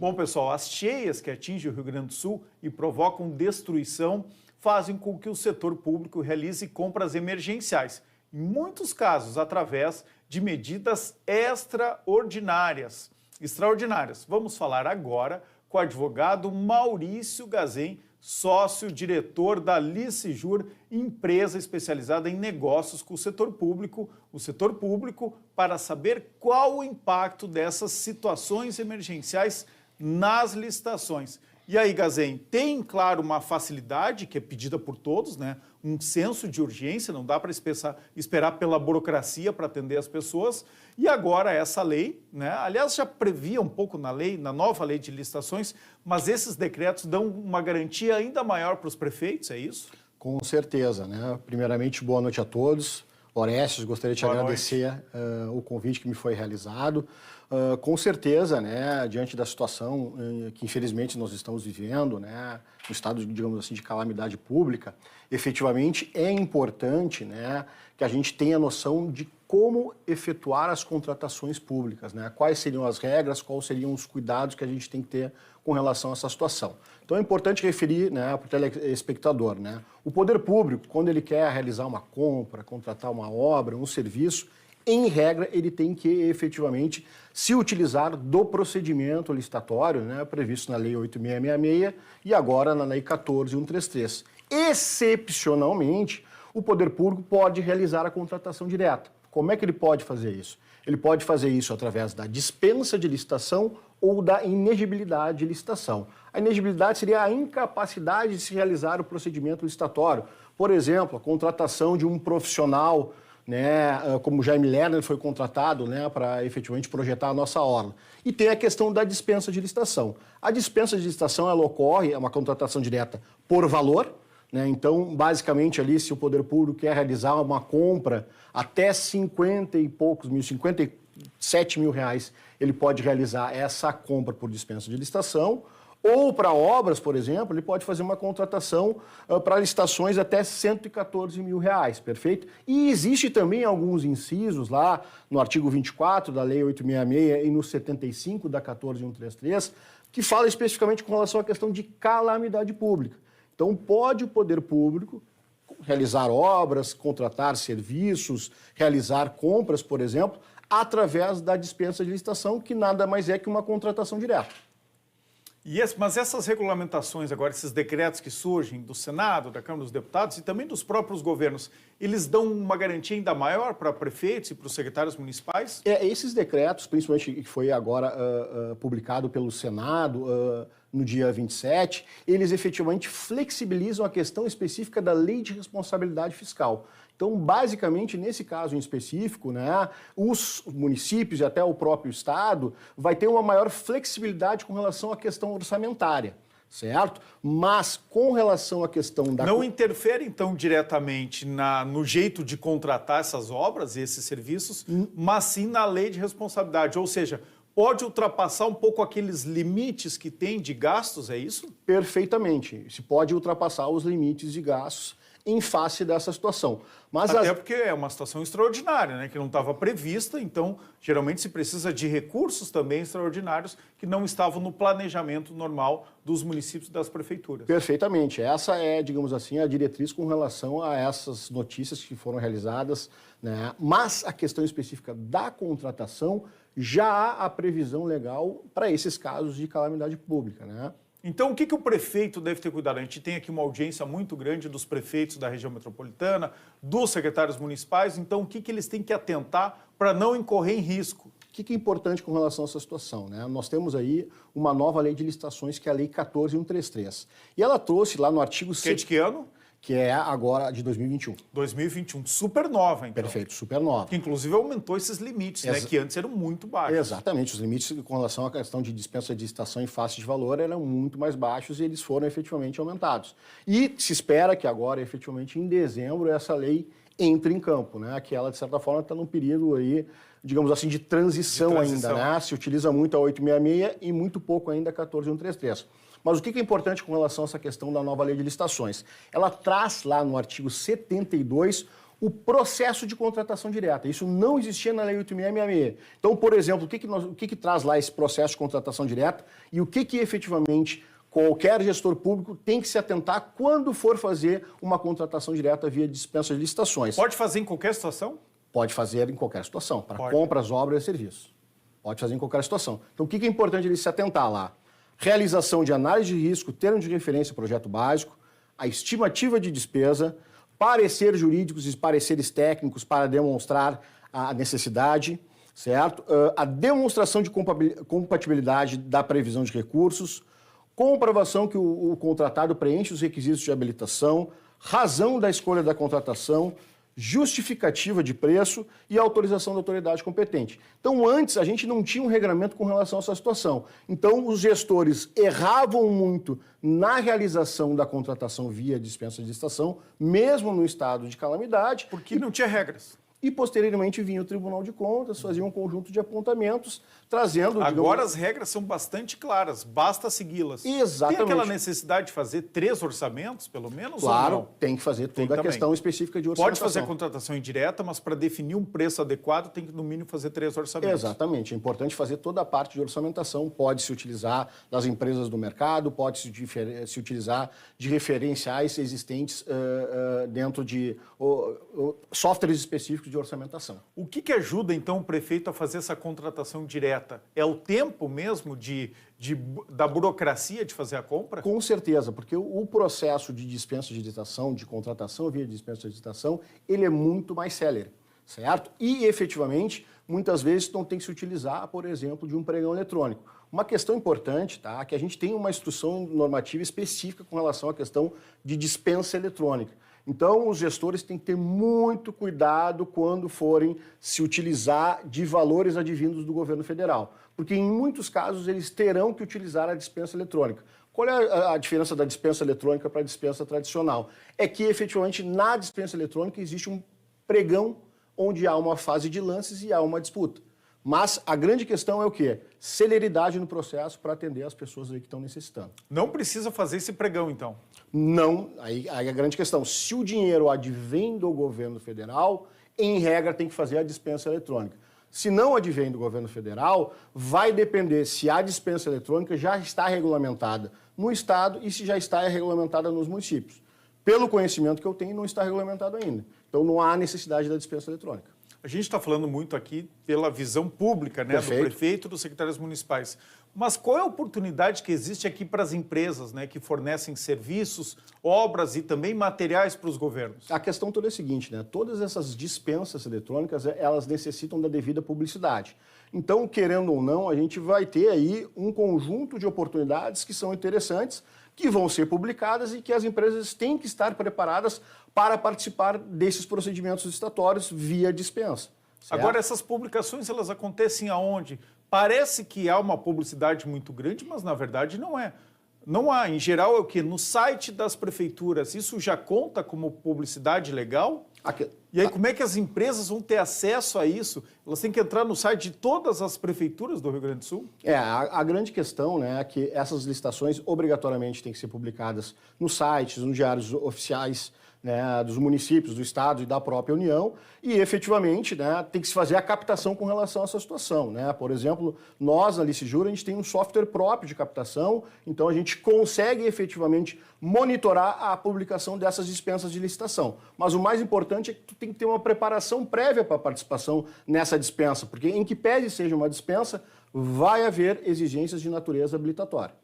Bom, pessoal, as cheias que atingem o Rio Grande do Sul e provocam destruição fazem com que o setor público realize compras emergenciais, em muitos casos através de medidas extraordinárias. Vamos falar agora com o advogado Maurício Gazem, sócio-diretor da Licejur, empresa especializada em negócios com o setor público, para saber qual o impacto dessas situações emergenciais nas licitações. E aí, Gazem, tem, claro, uma facilidade que é pedida por todos, né? Um senso de urgência, não dá para esperar pela burocracia para atender as pessoas. E agora essa lei, né? Aliás, já previa um pouco na lei, na nova lei de licitações, mas esses decretos dão uma garantia ainda maior para os prefeitos, é isso? Com certeza, né? Primeiramente, boa noite a todos. Orestes, gostaria de te agradecer o convite que me foi realizado. Com certeza, né, diante da situação que infelizmente nós estamos vivendo, né, no estado, digamos assim, de calamidade pública, efetivamente é importante, né, que a gente tenha noção de como efetuar as contratações públicas, né, quais seriam as regras, quais seriam os cuidados que a gente tem que ter com relação a essa situação. Então é importante referir, né, para o telespectador, né, o poder público, quando ele quer realizar uma compra, contratar uma obra, um serviço, em regra, ele tem que efetivamente se utilizar do procedimento licitatório, né, previsto na Lei 8666 e agora na Lei 14133. Excepcionalmente, o poder público pode realizar a contratação direta. Como é que ele pode fazer isso? Ele pode fazer isso através da dispensa de licitação ou da inegibilidade de licitação. A inegibilidade seria a incapacidade de se realizar o procedimento licitatório. Por exemplo, a contratação de um profissional, né, como o Jaime Lerner foi contratado, né, para efetivamente projetar a nossa orla. E tem a questão da dispensa de licitação. A dispensa de licitação, ela ocorre, é uma contratação direta por valor, né, então, basicamente, ali, se o poder público quer realizar uma compra até 50 e poucos mil, 57 mil reais, ele pode realizar essa compra por dispensa de licitação. Ou para obras, por exemplo, ele pode fazer uma contratação para licitações até 114 mil reais, perfeito? E existe também alguns incisos lá no artigo 24 da Lei 866 e no 75 da 14133, que fala especificamente com relação à questão de calamidade pública. Então, pode o poder público realizar obras, contratar serviços, realizar compras, por exemplo, através da dispensa de licitação, que nada mais é que uma contratação direta. Mas essas regulamentações agora, esses decretos que surgem do Senado, da Câmara dos Deputados e também dos próprios governos, eles dão uma garantia ainda maior para prefeitos e para os secretários municipais? Esses decretos, principalmente que foi agora publicado pelo Senado no dia 27, eles efetivamente flexibilizam a questão específica da Lei de Responsabilidade Fiscal. Então, basicamente, nesse caso em específico, né, os municípios e até o próprio Estado vai ter uma maior flexibilidade com relação à questão orçamentária, certo? Mas com relação à questão da... Não interfere, então, diretamente no jeito de contratar essas obras e esses serviços, mas sim na lei de responsabilidade, ou seja, pode ultrapassar um pouco aqueles limites que tem de gastos, é isso? Perfeitamente. Se pode ultrapassar os limites de gastos em face dessa situação. Mas até porque é uma situação extraordinária, né, que não estava prevista, então geralmente se precisa de recursos também extraordinários que não estavam no planejamento normal dos municípios e das prefeituras. Perfeitamente. Essa é, digamos assim, a diretriz com relação a essas notícias que foram realizadas, né? Mas a questão específica da contratação, já há a previsão legal para esses casos de calamidade pública, né? Então, o que o prefeito deve ter cuidado? A gente tem aqui uma audiência muito grande dos prefeitos da região metropolitana, dos secretários municipais, então o que eles têm que atentar para não incorrer em risco? O que é importante com relação a essa situação, né? Nós temos aí uma nova lei de licitações, que é a Lei 14133. E ela trouxe lá no artigo... Que é de que ano? Que é agora de 2021. 2021, super nova, então. Perfeito, super nova. Que inclusive aumentou esses limites, né, que antes eram muito baixos. Exatamente, os limites com relação à questão de dispensa de licitação em face de valor eram muito mais baixos e eles foram efetivamente aumentados. E se espera que agora, efetivamente, em dezembro, essa lei entre em campo, né? Que ela, de certa forma, está num período aí, digamos assim, de transição ainda, né? Se utiliza muito a 866 e muito pouco ainda a 14133. Mas o que é importante com relação a essa questão da nova lei de licitações? Ela traz lá no artigo 72 o processo de contratação direta. Isso não existia na Lei 8.666. Então, por exemplo, o que traz lá esse processo de contratação direta e o que efetivamente qualquer gestor público tem que se atentar quando for fazer uma contratação direta via dispensa de licitações. Pode fazer em qualquer situação? Pode fazer em qualquer situação, para compras, obras e serviços. Pode fazer em qualquer situação. Então, o que é importante ele se atentar lá? Realização de análise de risco, termo de referência, projeto básico, a estimativa de despesa, pareceres jurídicos e pareceres técnicos para demonstrar a necessidade, certo? A demonstração de compatibilidade da previsão de recursos, comprovação que o contratado preenche os requisitos de habilitação, razão da escolha da contratação, justificativa de preço e autorização da autoridade competente. Então, antes, a gente não tinha um regramento com relação a essa situação. Então, os gestores erravam muito na realização da contratação via dispensa de licitação, mesmo no estado de calamidade. Porque não tinha regras. E, posteriormente, vinha o Tribunal de Contas, fazia um conjunto de apontamentos, trazendo... Agora as regras são bastante claras, basta segui-las. Exatamente. Tem aquela necessidade de fazer 3 orçamentos, pelo menos? Claro, ou não? tem que fazer toda a questão específica de orçamentação. Pode fazer a contratação indireta, mas para definir um preço adequado tem que, no mínimo, fazer 3 orçamentos. Exatamente. É importante fazer toda a parte de orçamentação. Pode-se utilizar das empresas do mercado, pode-se se utilizar de referenciais existentes dentro de softwares específicos de orçamentação. O que ajuda, então, o prefeito a fazer essa contratação direta? É o tempo mesmo da burocracia de fazer a compra? Com certeza, porque o processo de dispensa de licitação, de contratação via dispensa de licitação, ele é muito mais célere, certo? E, efetivamente, muitas vezes não tem que se utilizar, por exemplo, de um pregão eletrônico. Uma questão importante, tá, é que a gente tem uma instrução normativa específica com relação à questão de dispensa eletrônica. Então, os gestores têm que ter muito cuidado quando forem se utilizar de valores advindos do governo federal, porque em muitos casos eles terão que utilizar a dispensa eletrônica. Qual é a diferença da dispensa eletrônica para a dispensa tradicional? É que, efetivamente, na dispensa eletrônica existe um pregão onde há uma fase de lances e há uma disputa. Mas a grande questão é o quê? Celeridade no processo para atender as pessoas aí que estão necessitando. Não precisa fazer esse pregão, então? Não, aí é a grande questão. Se o dinheiro advém do governo federal, em regra tem que fazer a dispensa eletrônica. Se não advém do governo federal, vai depender se a dispensa eletrônica já está regulamentada no estado e se já está regulamentada nos municípios. Pelo conhecimento que eu tenho, não está regulamentado ainda. Então não há necessidade da dispensa eletrônica. A gente está falando muito aqui pela visão pública, né, do prefeito e dos secretários municipais. Mas qual é a oportunidade que existe aqui para as empresas, né, que fornecem serviços, obras e também materiais para os governos? A questão toda é a seguinte, né? Todas essas dispensas eletrônicas, elas necessitam da devida publicidade. Então, querendo ou não, a gente vai ter aí um conjunto de oportunidades que são interessantes, que vão ser publicadas e que as empresas têm que estar preparadas para participar desses procedimentos licitatórios via dispensa. Certo? Agora, essas publicações, elas acontecem aonde? Parece que há uma publicidade muito grande, mas na verdade não é. Não há. Em geral é o quê? No site das prefeituras. Isso já conta como publicidade legal? E aí, como é que as empresas vão ter acesso a isso? Elas têm que entrar no site de todas as prefeituras do Rio Grande do Sul? A grande questão, né, é que essas licitações obrigatoriamente têm que ser publicadas nos sites, nos diários oficiais, né, dos municípios, do Estado e da própria União, e efetivamente, né, tem que se fazer a captação com relação a essa situação. Né? Por exemplo, nós na Licijura, a gente tem um software próprio de captação, então a gente consegue efetivamente monitorar a publicação dessas dispensas de licitação. Mas o mais importante é que tu tem que ter uma preparação prévia para a participação nessa dispensa, porque em que pese seja uma dispensa, vai haver exigências de natureza habilitatória.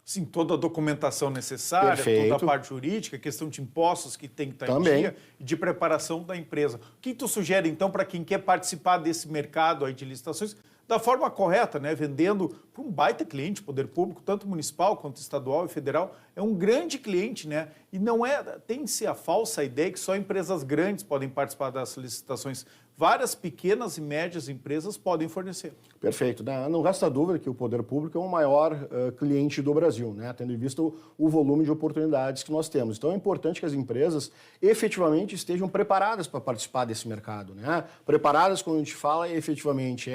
Sim, toda a documentação necessária, Perfeito. toda a parte jurídica, questão de impostos que tem que estar Também. em dia, e de preparação da empresa. O que tu sugere, então, para quem quer participar desse mercado aí de licitações da forma correta, né? Vendendo para um baita cliente, poder público, tanto municipal quanto estadual e federal, é um grande cliente, né? E não é, tem-se a falsa ideia que só empresas grandes podem participar das licitações. Várias pequenas e médias empresas podem fornecer. Perfeito. Não resta dúvida que o poder público é o maior cliente do Brasil, né? Tendo em vista o volume de oportunidades que nós temos. Então é importante que as empresas efetivamente estejam preparadas para participar desse mercado. Né? Preparadas, quando a gente fala, efetivamente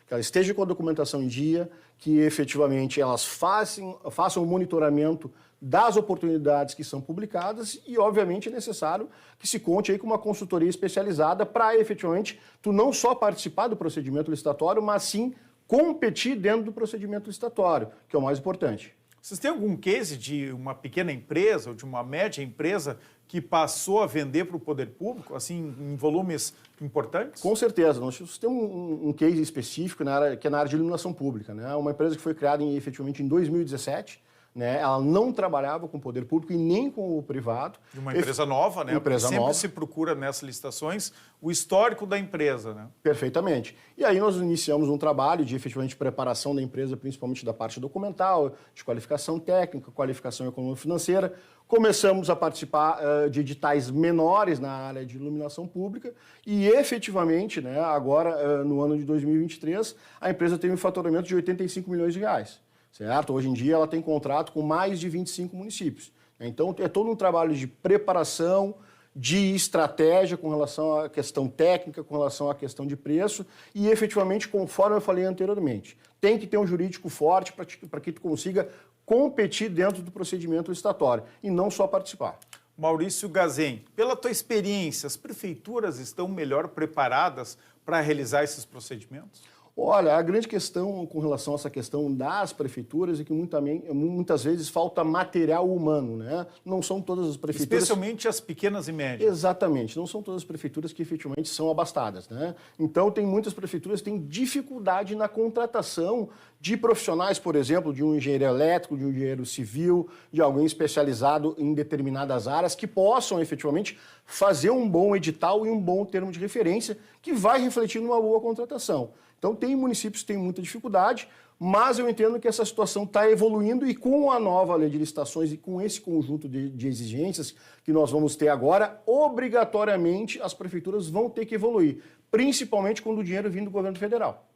que elas estejam com a documentação em dia, que efetivamente elas façam o monitoramento das oportunidades que são publicadas e, obviamente, é necessário que se conte aí com uma consultoria especializada para, efetivamente, tu não só participar do procedimento licitatório, mas sim competir dentro do procedimento licitatório, que é o mais importante. Vocês têm algum case de uma pequena empresa ou de uma média empresa que passou a vender para o poder público, assim, em volumes importantes? Com certeza. Nós temos um case específico que é na área de iluminação pública, né? Uma empresa que foi criada efetivamente em 2017, né? Ela não trabalhava com o poder público e nem com o privado. De uma empresa nova, né? Empresa sempre nova. se procura nessas licitações o histórico da empresa, né? Perfeitamente. E aí nós iniciamos um trabalho de efetivamente preparação da empresa, principalmente da parte documental, de qualificação técnica, qualificação econômico-financeira. Começamos a participar de editais menores na área de iluminação pública e efetivamente, né, agora no ano de 2023, a empresa teve um faturamento de 85 milhões de reais. Certo? Hoje em dia ela tem contrato com mais de 25 municípios. Então é todo um trabalho de preparação, de estratégia com relação à questão técnica, com relação à questão de preço e efetivamente, conforme eu falei anteriormente, tem que ter um jurídico forte para que tu consiga competir dentro do procedimento licitatório e não só participar. Maurício Gazem, pela tua experiência, as prefeituras estão melhor preparadas para realizar esses procedimentos? Olha, a grande questão com relação a essa questão das prefeituras é que muitas vezes falta material humano, né? Não são todas as prefeituras... Especialmente as pequenas e médias. Exatamente, não são todas as prefeituras que efetivamente são abastadas, né? Então, tem muitas prefeituras que têm dificuldade na contratação de profissionais, por exemplo, de um engenheiro elétrico, de um engenheiro civil, de alguém especializado em determinadas áreas que possam efetivamente fazer um bom edital e um bom termo de referência que vai refletir numa boa contratação. Então, tem municípios que têm muita dificuldade, mas eu entendo que essa situação está evoluindo e com a nova lei de licitações e com esse conjunto de exigências que nós vamos ter agora, obrigatoriamente as prefeituras vão ter que evoluir, principalmente quando o dinheiro vem do governo federal.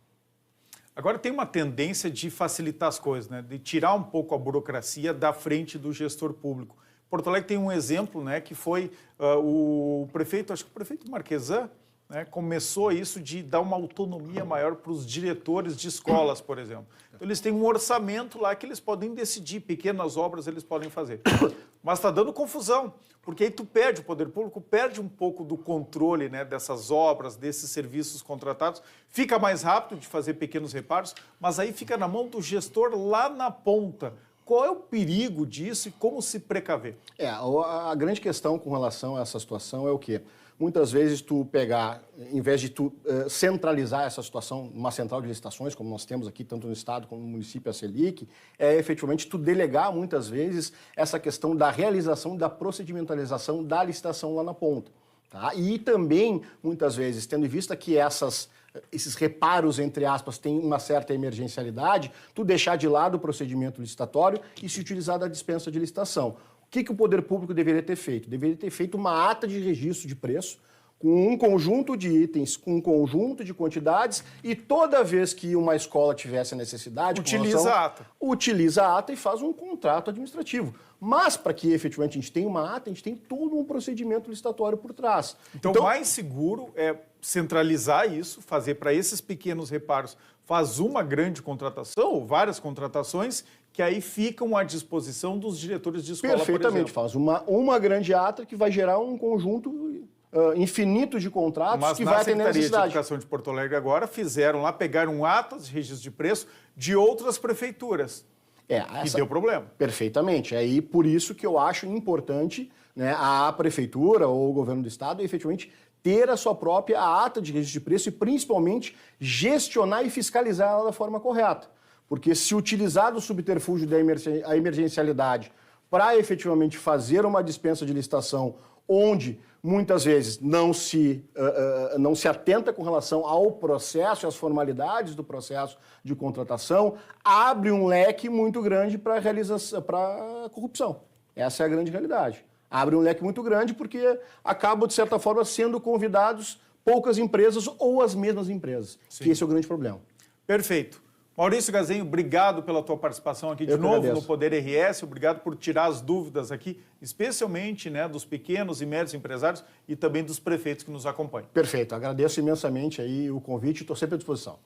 Agora tem uma tendência de facilitar as coisas, né? De tirar um pouco a burocracia da frente do gestor público. Porto Alegre tem um exemplo, né, que foi o prefeito, acho que o prefeito Marquesan, né, começou isso de dar uma autonomia maior para os diretores de escolas, por exemplo. Então, eles têm um orçamento lá que eles podem decidir, pequenas obras eles podem fazer. Mas está dando confusão, porque aí tu perde, o poder público perde um pouco do controle, né, dessas obras, desses serviços contratados, fica mais rápido de fazer pequenos reparos, mas aí fica na mão do gestor lá na ponta. Qual é o perigo disso e como se precaver? A grande questão com relação a essa situação é o quê? Muitas vezes tu pegar, em vez de tu centralizar essa situação numa central de licitações, como nós temos aqui, tanto no Estado como no município, a Selic, é efetivamente tu delegar muitas vezes essa questão da realização, da procedimentalização da licitação lá na ponta. Tá? E também, muitas vezes, tendo em vista que esses reparos, entre aspas, têm uma certa emergencialidade, tu deixar de lado o procedimento licitatório e se utilizar da dispensa de licitação. O que o poder público deveria ter feito? Deveria ter feito uma ata de registro de preço com um conjunto de itens, com um conjunto de quantidades e toda vez que uma escola tivesse a necessidade... Utiliza a ata. Utiliza a ata e faz um contrato administrativo. Mas para que efetivamente a gente tenha uma ata, a gente tem todo um procedimento licitatório por trás. Então, o mais seguro é centralizar isso, fazer para esses pequenos reparos, faz uma grande contratação ou várias contratações que aí ficam à disposição dos diretores de escola, perfeitamente, por exemplo. Faz uma grande ata que vai gerar um conjunto infinito de contratos. Mas que na vai atender a Secretaria de necessidade. Educação de Porto Alegre agora fizeram lá, pegaram atas de registro de preço de outras prefeituras. E deu problema. Perfeitamente. É aí por isso que eu acho importante, né, a prefeitura ou o governo do estado efetivamente ter a sua própria ata de registro de preço e principalmente gestionar e fiscalizar ela da forma correta. Porque se utilizar do subterfúgio da emergencialidade para efetivamente fazer uma dispensa de licitação onde muitas vezes não se atenta com relação ao processo e às formalidades do processo de contratação, abre um leque muito grande para a corrupção. Essa é a grande realidade. Abre um leque muito grande porque acabam, de certa forma, sendo convidados poucas empresas ou as mesmas empresas. Sim. Que esse é o grande problema. Perfeito. Maurício Gazem, obrigado pela tua participação aqui de novo no Poder RS, obrigado por tirar as dúvidas aqui, especialmente, né, dos pequenos e médios empresários e também dos prefeitos que nos acompanham. Perfeito, agradeço imensamente aí o convite e estou sempre à disposição.